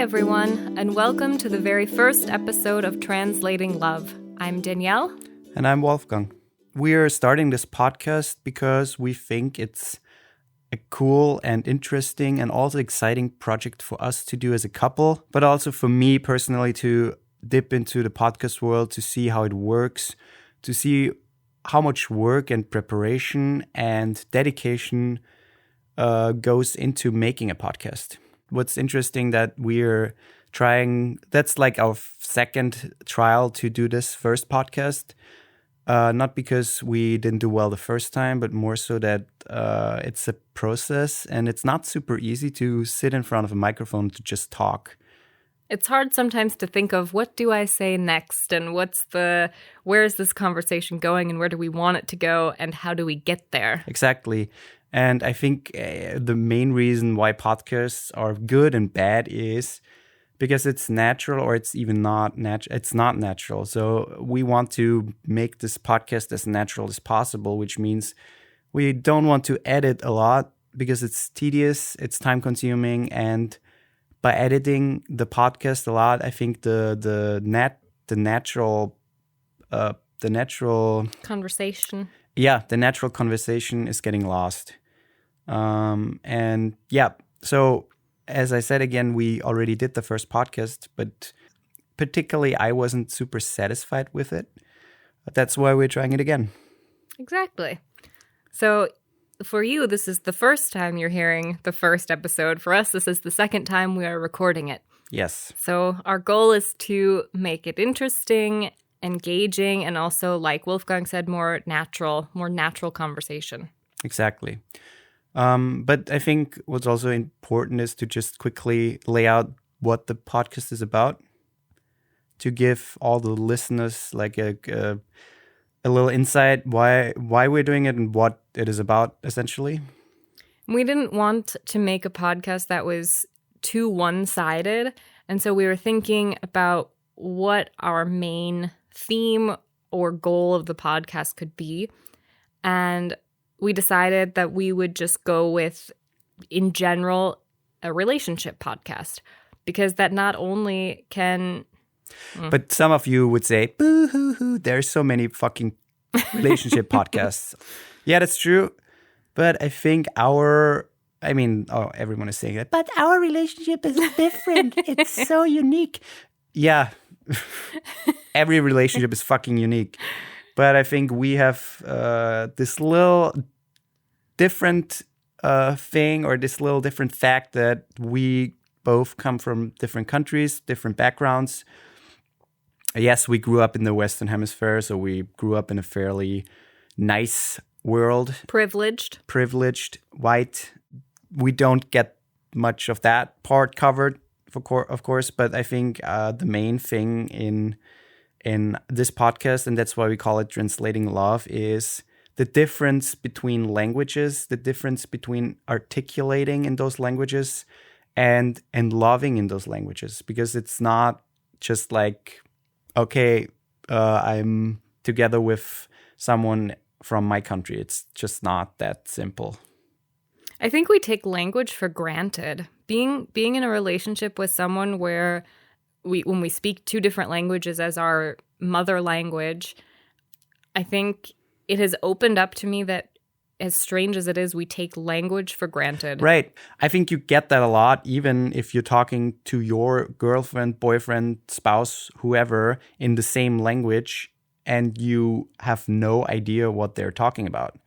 everyone, and welcome to the very first episode of Translating Love. I'm Danielle. And I'm Wolfgang. We are starting this podcast because we think it's a cool and interesting and also exciting project for us to do as a couple, but also for me personally to dip into the podcast world to see how it works, to see how much work and preparation and dedication goes into making a podcast. What's interesting that we're trying, that's like our second trial to do this first podcast. Not because we didn't do well the first time, but more so that it's a process and it's not super easy to sit in front of a microphone to just talk. It's hard sometimes to think of what do I say next and where is this conversation going and where do we want it to go and how do we get there? Exactly. And I think the main reason why podcasts are good and bad is because it's natural or it's even not natural. It's not natural. So we want to make this podcast as natural as possible, which means we don't want to edit a lot because it's tedious, it's time consuming. And by editing the podcast a lot, I think the natural conversation. Yeah, the natural conversation is getting lost. So as I said again, we already did the first podcast, but particularly I wasn't super satisfied with it. That's why we're trying it again. Exactly. So for you, this is the first time you're hearing the first episode. For us, this is the second time we are recording it. Yes. So our goal is to make it interesting, engaging, and also, like Wolfgang said, more natural conversation. Exactly. But I think what's also important is to just quickly lay out what the podcast is about, to give all the listeners like a little insight why we're doing it and what it is about, essentially. We didn't want to make a podcast that was too one-sided, and so we were thinking about what our main theme or goal of the podcast could be, and we decided that we would just go with, in general, a relationship podcast, because that not only can... But some of you would say, boo-hoo-hoo, there's so many fucking relationship podcasts. Yeah, that's true. But I think everyone is saying that, but our relationship is different. It's so unique. Yeah, every relationship is fucking unique. But I think we have this little different thing or this little different fact that we both come from different countries, different backgrounds. Yes, we grew up in the Western Hemisphere, so we grew up in a fairly nice world. Privileged, white. We don't get much of that part covered, of course, but I think the main thing in this podcast, and that's why we call it Translating Love, is the difference between languages, the difference between articulating in those languages and loving in those languages. Because it's not just like, okay, I'm together with someone from my country. It's just not that simple. I think we take language for granted. Being in a relationship with someone where when we speak two different languages as our mother language, I think it has opened up to me that, as strange as it is, we take language for granted. Right. I think you get that a lot, even if you're talking to your girlfriend, boyfriend, spouse, whoever, in the same language, and you have no idea what they're talking about.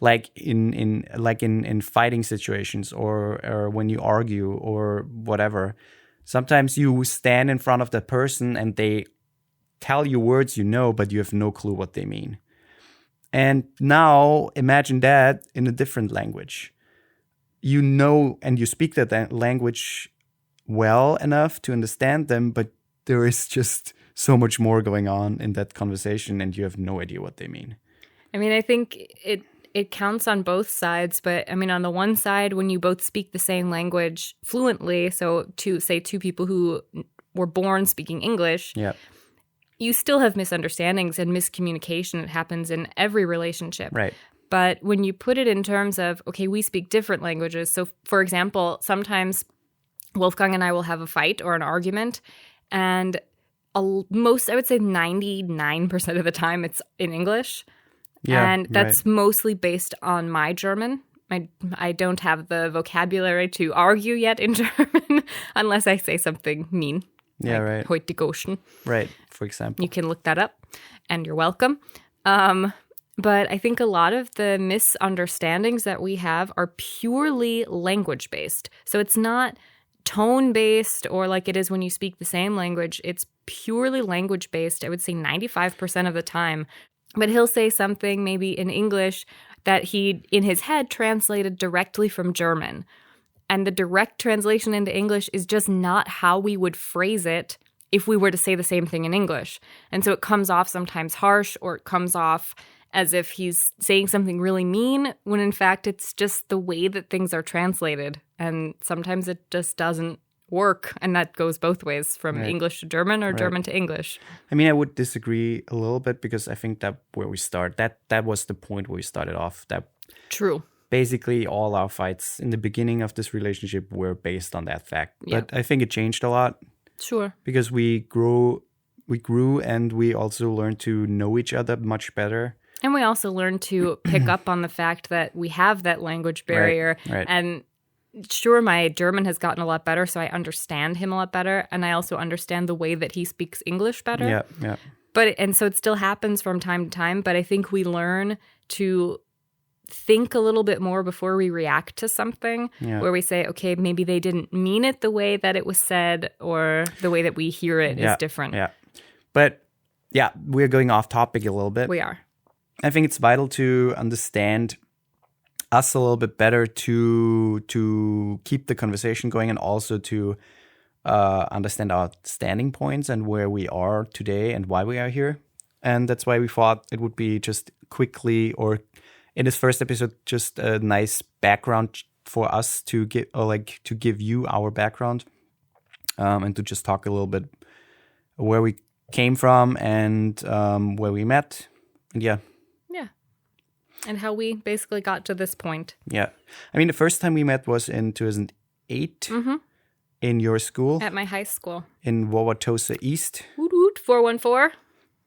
Like in fighting situations or when you argue or whatever. Sometimes you stand in front of that person and they tell you words you know, but you have no clue what they mean. And now imagine that in a different language. You know, and you speak that language well enough to understand them, but there is just so much more going on in that conversation and you have no idea what they mean. I mean, I think it counts on both sides, but I mean, on the one side, when you both speak the same language fluently, so two people who were born speaking English, yeah, you still have misunderstandings and miscommunication. It happens in every relationship. Right. But when you put it in terms of, okay, we speak different languages. So, for example, sometimes Wolfgang and I will have a fight or an argument, and I would say 99% of the time it's in English. Yeah, And that's mostly based on my German. I don't have the vocabulary to argue yet in German unless I say something mean. Yeah, like right. Heute Goschen. Right, for example. You can look that up, and you're welcome. But I think a lot of the misunderstandings that we have are purely language-based. So it's not tone-based or like it is when you speak the same language. It's purely language-based, I would say 95% of the time. But he'll say something maybe in English that he, in his head, translated directly from German. And the direct translation into English is just not how we would phrase it if we were to say the same thing in English. And so it comes off sometimes harsh, or it comes off as if he's saying something really mean, when in fact it's just the way that things are translated. And sometimes it just doesn't work. And that goes both ways, from English to German or German to English. I mean, I would disagree a little bit, because I think that where we start, that was the point where we started off. That True. Basically all our fights in the beginning of this relationship were based on that fact. Yeah. But I think it changed a lot. Sure. Because we grew and we also learned to know each other much better. And we also learned to pick up on the fact that we have that language barrier. Right. And sure, my German has gotten a lot better, so I understand him a lot better. And I also understand the way that he speaks English better. Yeah. And so it still happens from time to time. But I think we learn to think a little bit more before we react to something, where we say, okay, maybe they didn't mean it the way that it was said, or the way that we hear it is different. Yeah. But yeah, we're going off topic a little bit. We are. I think it's vital to understand us a little bit better to keep the conversation going, and also to understand our standing points and where we are today and why we are here. And that's why we thought it would be just quickly, or in this first episode, just a nice background for us to give you our background, and to just talk a little bit where we came from and where we met. And yeah. And how we basically got to this point. Yeah. I mean, the first time we met was in 2008 in your school. At my high school. In Wauwatosa East. Woot woot, 414.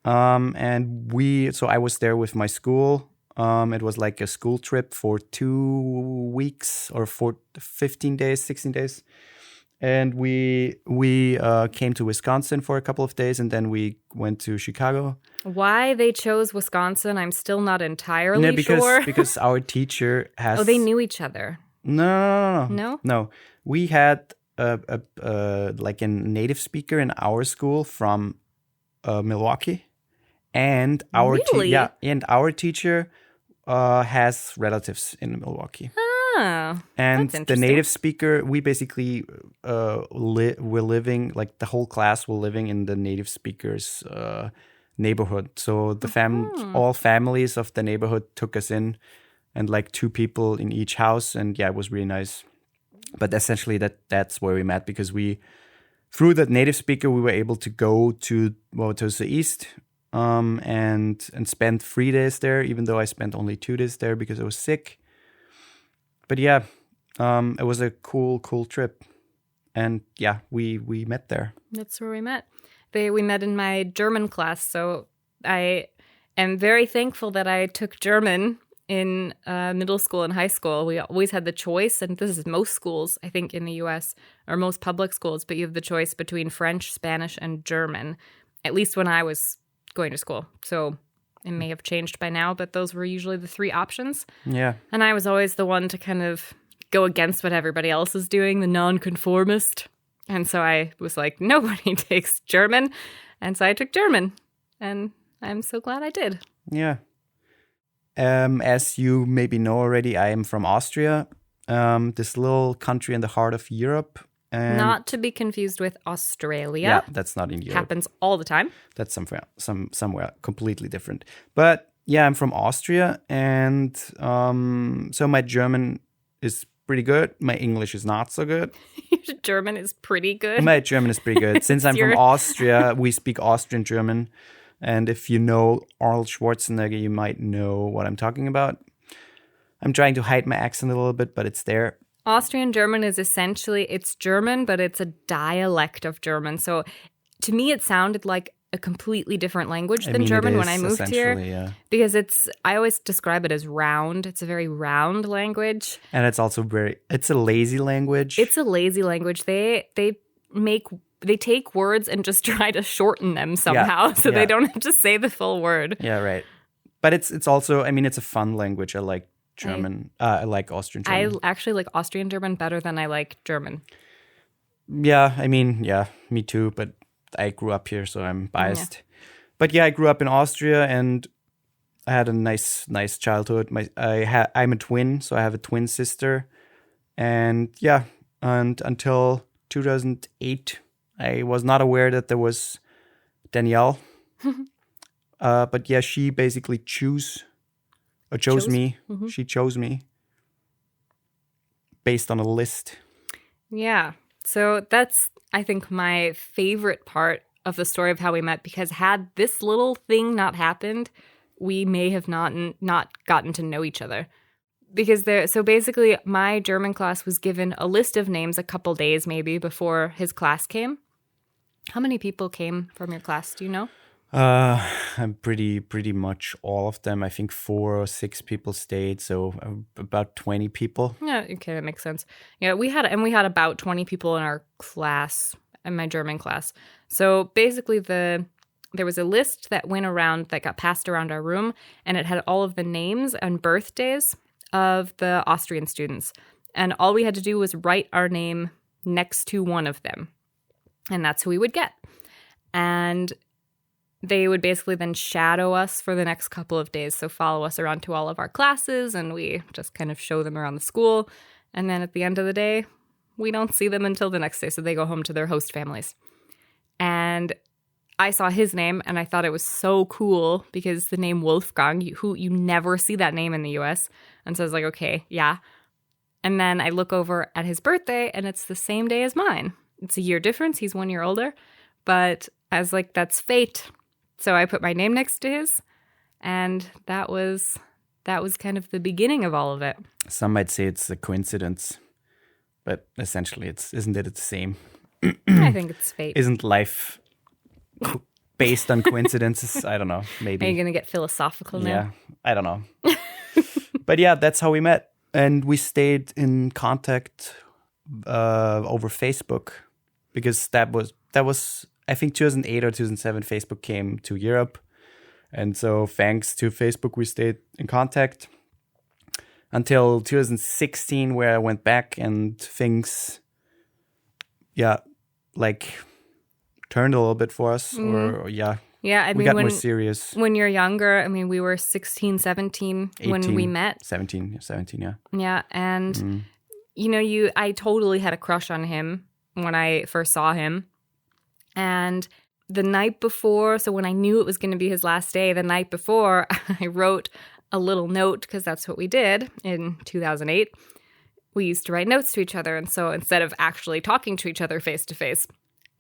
And so I was there with my school. It was like a school trip for 2 weeks or 15 days, 16 days. And we came to Wisconsin for a couple of days, and then we went to Chicago. Why they chose Wisconsin, I'm still not entirely sure. Because our teacher has... Oh, they knew each other. No. No? We had like a native speaker in our school from Milwaukee, and our and our teacher has relatives in Milwaukee. Oh, and that's the native speaker, we basically were living, like the whole class were living in the native speaker's neighborhood. So the all families of the neighborhood took us in, and like 2 people in each house, and yeah, it was really nice. But essentially that's where we met, because through that native speaker, we were able to go to Wauwatosa East and spend 3 days there, even though I spent only 2 days there because I was sick. But yeah, it was a cool trip. And yeah, we met there. That's where we met. We met in my German class. So I am very thankful that I took German in middle school and high school. We always had the choice, and this is most schools, I think, in the U.S., or most public schools, but you have the choice between French, Spanish, and German, at least when I was going to school. So it may have changed by now, but those were usually the 3 options. Yeah. And I was always the one to kind of go against what everybody else is doing, the nonconformist. And so I was like, nobody takes German. And so I took German. And I'm so glad I did. Yeah. As you maybe know already, I am from Austria, this little country in the heart of Europe. And not to be confused with Australia. Yeah, that's not in Europe. Happens all the time. That's somewhere completely different. But yeah, I'm from Austria, and so my German is pretty good. My English is not so good. Your German is pretty good. My German is pretty good. Since I'm from Austria, we speak Austrian German. And if you know Arnold Schwarzenegger, you might know what I'm talking about. I'm trying to hide my accent a little bit, but it's there. Austrian German is essentially, it's German, but it's a dialect of German. So to me, it sounded like a completely different language than German when I moved here. Yeah. Because I always describe it as round. It's a very round language. And it's also it's a lazy language. It's a lazy language. They take words and just try to shorten them somehow so they don't have to say the full word. Yeah, right. But it's also, I mean, it's a fun language. I like German. I like Austrian German. I actually like Austrian German better than I like German. Yeah, I mean, yeah, me too. But I grew up here, so I'm biased. Yeah. But yeah, I grew up in Austria, and I had a nice childhood. I'm a twin, so I have a twin sister. And yeah, and until 2008, I was not aware that there was Danielle. But yeah, she basically chose me. Mm-hmm. She chose me based on a list. Yeah. So that's, I think, my favorite part of the story of how we met, because had this little thing not happened, we may have not gotten to know each other. Because so basically, my German class was given a list of names a couple days maybe before his class came. How many people came from your class? Do you know? I'm pretty much all of them. I think 4 or 6 people stayed, so about 20 people. Yeah, okay, that makes sense. Yeah, we had about 20 people in our class, in my German class. So basically, there was a list that went around, that got passed around our room, and it had all of the names and birthdays of the Austrian students. And all we had to do was write our name next to one of them. And that's who we would get. And they would basically then shadow us for the next couple of days. So follow us around to all of our classes, and we just kind of show them around the school. And then at the end of the day, we don't see them until the next day. So they go home to their host families. And I saw his name, and I thought it was so cool because the name Wolfgang, you never see that name in the US. And so I was like, okay, yeah. And then I look over at his birthday, and it's the same day as mine. It's a year difference. He's 1 year older. But I was like, that's fate. So I put my name next to his, and that was kind of the beginning of all of it. Some might say it's a coincidence, but essentially isn't it the same? I think it's fate. Isn't life based on coincidences? I don't know. Maybe. Are you going to get philosophical now? Yeah, I don't know. But yeah, that's how we met. And we stayed in contact over Facebook, because that was I think 2008 or 2007, Facebook came to Europe. And so thanks to Facebook, we stayed in contact until 2016, where I went back and things, turned a little bit for us. Mm-hmm. Yeah, I mean, we got more serious. When you're younger, I mean, we were 16, 17 when we met. 17, yeah. Yeah, and, I totally had a crush on him when I first saw him. And the night before, so when I knew it was going to be his last day, the night before, I wrote a little note, because that's what we did in 2008. We used to write notes to each other, and so instead of actually talking to each other face to face.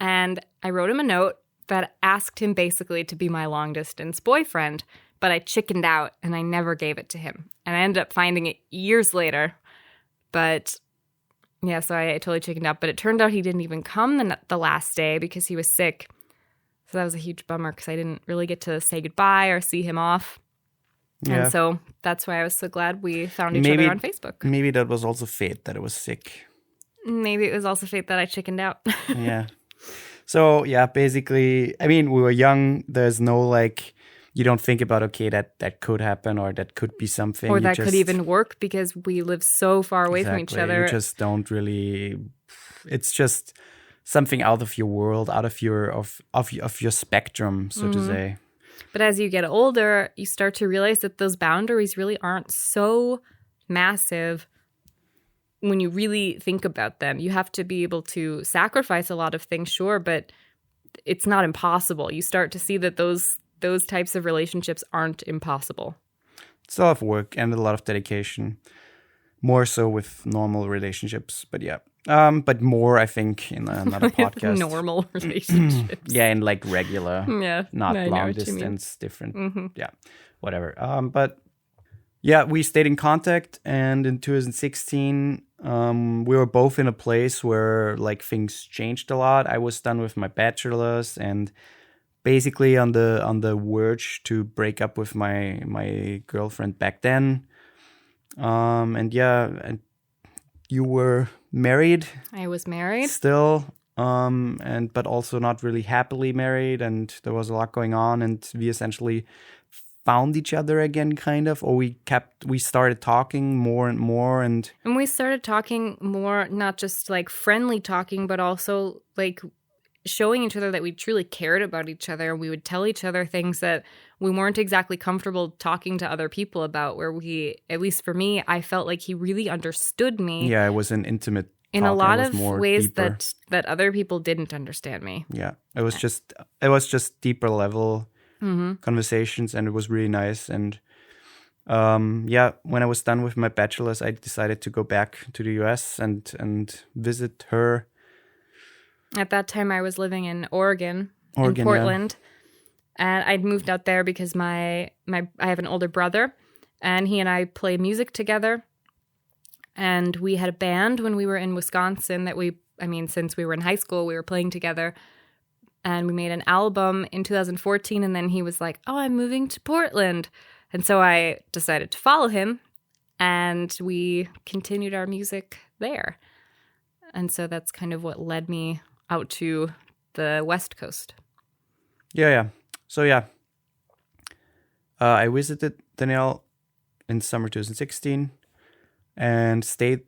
And I wrote him a note that asked him basically to be my long-distance boyfriend, but I chickened out, and I never gave it to him. And I ended up finding it years later, but... yeah, so I totally chickened out. But it turned out he didn't even come the last day because he was sick. So that was a huge bummer, because I didn't really get to say goodbye or see him off. Yeah. And so that's why I was so glad we found each other on Facebook. Maybe that was also fate that I was sick. Maybe it was also fate that I chickened out. Yeah. So, yeah, basically, I mean, we were young. There's no, you don't think about, okay, that could happen, or that could be something. Or that could even work, because we live so far away from each other. You just don't really, it's just something out of your world, out of your spectrum, so to say. But as you get older, you start to realize that those boundaries really aren't so massive when you really think about them. You have to be able to sacrifice a lot of things, sure, but it's not impossible. You start to see that those types of relationships aren't impossible. It's a lot of work and a lot of dedication. More so with normal relationships, but yeah. But more, I think, in another podcast. Normal relationships. Yeah, in regular. Yeah. Not long distance, different. Mm-hmm. Yeah, whatever. But yeah, we stayed in contact, and in 2016, we were both in a place where like things changed a lot. I was done with my bachelor's and basically on the verge to break up with my girlfriend back then. And yeah, and you were married I was married. still, and but also not really happily married, and there was a lot going on, and we essentially found each other again, kind of, or we started talking more and more, and And we started talking more, not just like friendly talking, but also like showing each other that we truly cared about each other. We would tell each other things that we weren't exactly comfortable talking to other people about, where we, at least for me, I felt like he really understood me yeah, it was an intimate in talk, a and lot it was of more ways deeper. that other people didn't understand me. Yeah, it was just deeper level conversations, and it was really nice. And yeah, when I was done with my bachelor's, I decided to go back to the US and visit her. At that time, I was living in Oregon, in Oregon, yeah. Portland, and I'd moved out there because I have an older brother, and he and I play music together. And we had a band when we were in Wisconsin since we were in high school, we were playing together. And we made an album in 2014. And then he was like, oh, I'm moving to Portland. And so I decided to follow him. And we continued our music there. And so that's kind of what led me out to the West Coast. Yeah. So yeah, I visited Danielle in summer 2016 and stayed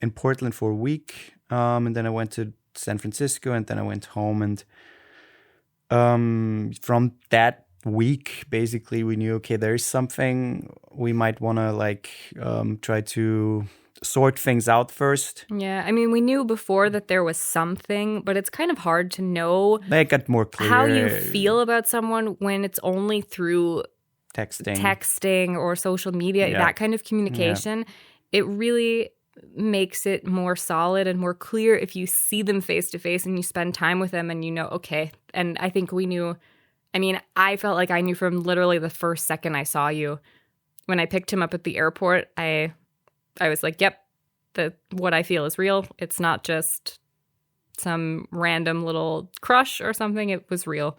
in Portland for a week. And then I went to San Francisco, and then I went home. And from that week, basically, we knew, okay, there is something we might want to like try to sort things out first. Yeah, I mean, we knew before that there was something, but it's kind of hard to know It got more clear. how you feel about someone when it's only through texting or social media, Yeah. that kind of communication. It really makes it more solid and more clear if you see them face to face and you spend time with them and you know, okay. And I think we knew, I mean, I felt like I knew from literally the first second I saw you. When I picked him up at the airport, I was like, yep, what I feel is real. It's not just some random little crush or something. It was real.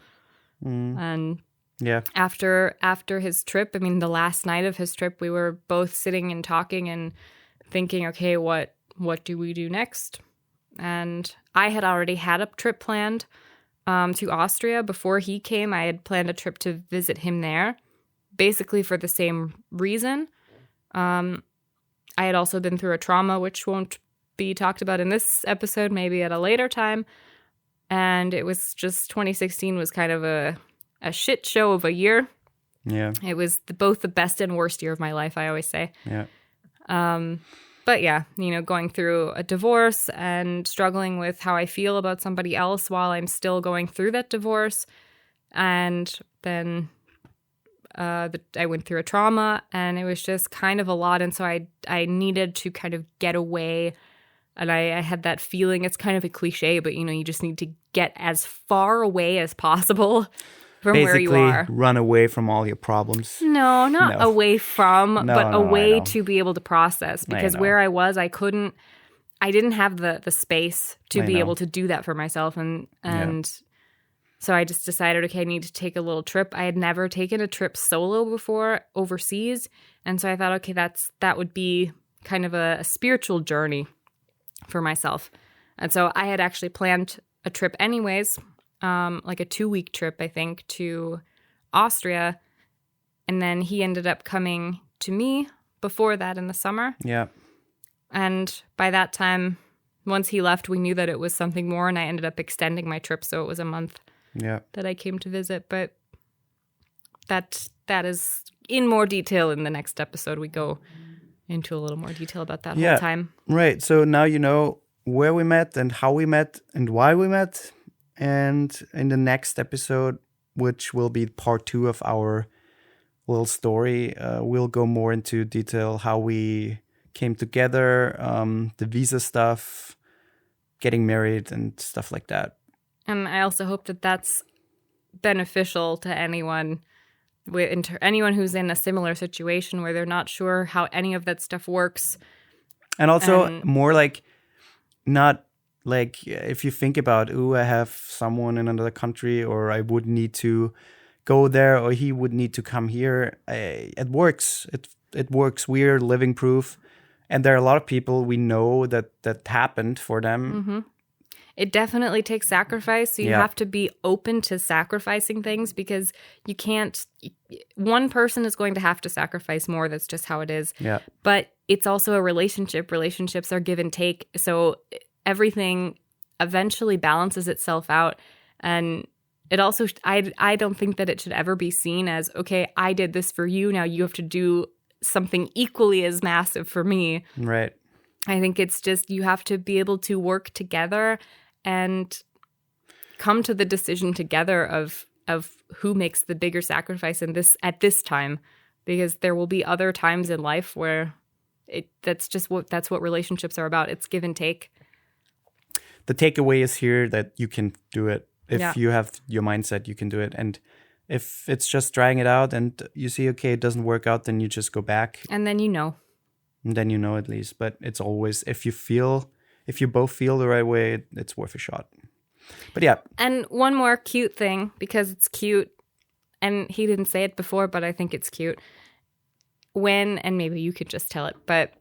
And Yeah. after his trip, I mean, the last night of his trip, we were both sitting and talking and thinking, okay, what do we do next? And I had already had a trip planned to Austria before he came. I had planned a trip to visit him there, basically for the same reason. I had also been through a trauma, which won't be talked about in this episode, maybe at a later time. And it was just 2016 was kind of a shit show of a year. Yeah. It was both the best and worst year of my life, I always say. Yeah. But yeah, going through a divorce and struggling with how I feel about somebody else while I'm still going through that divorce. And then I went through a trauma, and it was just kind of a lot. And so I needed to kind of get away. And I had that feeling, it's kind of a cliche, but you just need to get as far away as possible from Basically, where you are. Run away from all your problems. No, not No. away from, No, but no, a I way know. to be able to process. Because know. where I was, I didn't have the space to I be know. able to do that for myself. And so I just decided, okay, I need to take a little trip. I had never taken a trip solo before overseas. And so I thought, okay, that would be kind of a spiritual journey for myself. And so I had actually planned a trip anyways, like a 2-week trip, I think, to Austria. And then he ended up coming to me before that in the summer. Yeah. And by that time, once he left, we knew that it was something more, and I ended up extending my trip, so it was a month Yeah. that I came to visit. But that is in more detail in the next episode. We go into a little more detail about that whole time. Right. So now you know where we met and how we met and why we met. And in the next episode, which will be part 2 of our little story, we'll go more into detail how we came together, the visa stuff, getting married and stuff like that. And I also hope that that's beneficial to anyone who's in a similar situation where they're not sure how any of that stuff works. And also And- more like, not like if you think about, I have someone in another country, or I would need to go there, or he would need to come here. It works. It works. We're living proof. And there are a lot of people we know that happened for them. It definitely takes sacrifice. So you Yeah. have to be open to sacrificing things, because you can't. One person is going to have to sacrifice more. That's just how it is. Yeah. But it's also a relationship. Relationships are give and take. So everything eventually balances itself out. And it also, I don't think that it should ever be seen as, okay, I did this for you, now you have to do something equally as massive for me. Right. I think it's just, you have to be able to work together and come to the decision together of who makes the bigger sacrifice in this at this time, because there will be other times in life where that's what relationships are about. It's give and take. The takeaway is here that you can do it. If Yeah. you have your mindset, you can do it. And if it's just trying it out and you see, okay, it doesn't work out, then you just go back. And then you know. And then you know at least. But it's always, if you both feel the right way, it's worth a shot. But yeah. And one more cute thing, because it's cute, and he didn't say it before, but I think it's cute. And maybe you could just tell it, but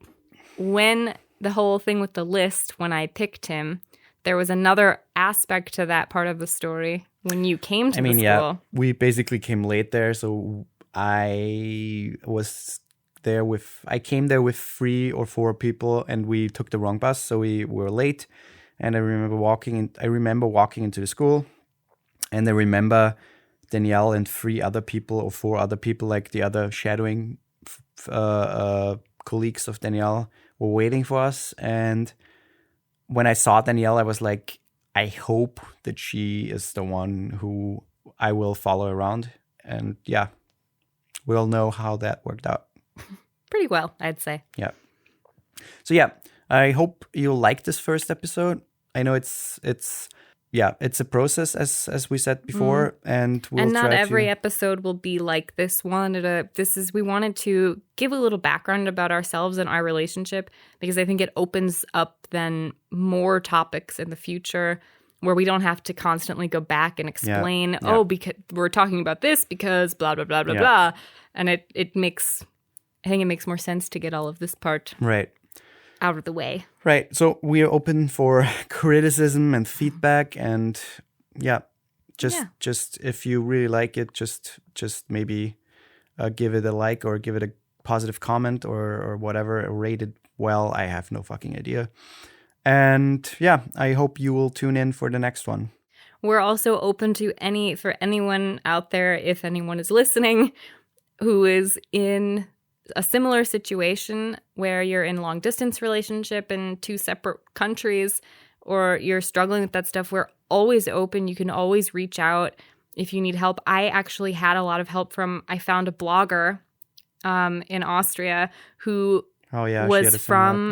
when the whole thing with the list, when I picked him, there was another aspect to that part of the story when you came to the school. Yeah, we basically came late there. So I came there with 3 or 4 people, and we took the wrong bus. So we were late. And I remember walking into the school, and I remember Danielle and 3 other people or 4 other people, like the other shadowing colleagues of Danielle, were waiting for us. And when I saw Danielle, I was like, I hope that she is the one who I will follow around. And yeah, we'll know how that worked out. Pretty well, I'd say. Yeah. So yeah, I hope you like this first episode. I know it's a process, as we said before, and we'll not try every to... episode will be like this one. We wanted to give a little background about ourselves and our relationship, because I think it opens up then more topics in the future where we don't have to constantly go back and explain, because we're talking about this because blah, blah, blah, blah, blah. And I think it makes more sense to get all of this part out of the way. Right. So we are open for criticism and feedback, and just if you really like it, just maybe give it a like, or give it a positive comment, or whatever, rate it well. I have no fucking idea. And yeah, I hope you will tune in for the next one. We're also open to for anyone out there, if anyone is listening, who is in a similar situation where you're in a long distance relationship in 2 separate countries, or you're struggling with that stuff. We're always open. You can always reach out if you need help. I actually had a lot of help I found a blogger in Austria who was from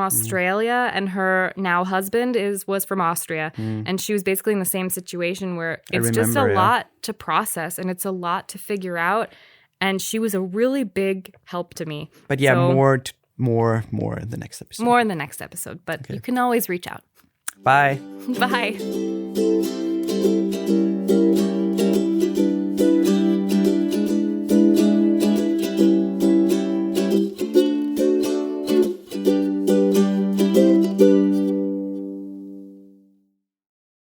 Australia, and her now husband was from Austria. And she was basically in the same situation where it's just a lot to process, and it's a lot to figure out. And she was a really big help to me. But yeah, so, more in the next episode. More in the next episode, but You can always reach out. Bye. Bye.